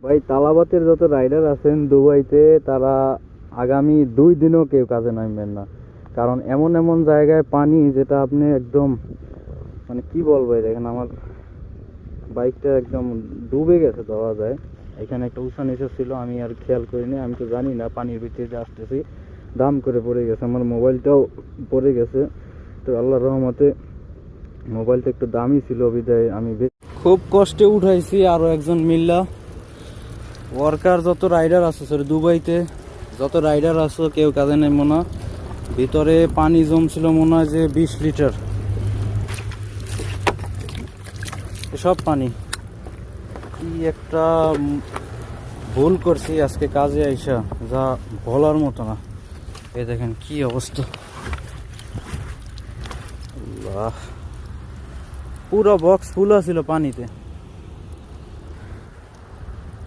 ভাই তালাবাতের যত রাইডার আছেন দুবাইতে তারা আগামী 2 দিনও কেউ কাজে নামবেন না। কারণ এমন এমন জায়গায় পানি যেটা আপনি একদম মানে কি বলবো, এই দেখেন আমার বাইকটা একদম ডুবে গেছে ধরা যায়। এখানে একটা উষা নিচে ছিল, আমি আর খেয়াল করিনি, আমি তো জানি না পানির ভিতরে যে আসতেছি দাম করে পড়ে গেছে, আমার মোবাইলটাও পড়ে গেছে। তো আল্লাহর রহমতে মোবাইলটা একটু দামি ছিল বিদায় আমি খুব কষ্টে উঠাইছি। আরো একজন মিল্লা ওয়ার্কার যত রাইডার আছে সরি দুবাইতে যত রাইডার আছে কেউ কাজে নেমো না। ভিতরে পানি জমছিল মনে হয় যে 20 লিটার, এসব পানি। কি একটা ভুল করছি আজকে কাজে আইসা, যা বলার মতো না। এই দেখেন কি অবস্থা, আল্লাহ, পুরো বক্স ফুল ছিল পানিতে।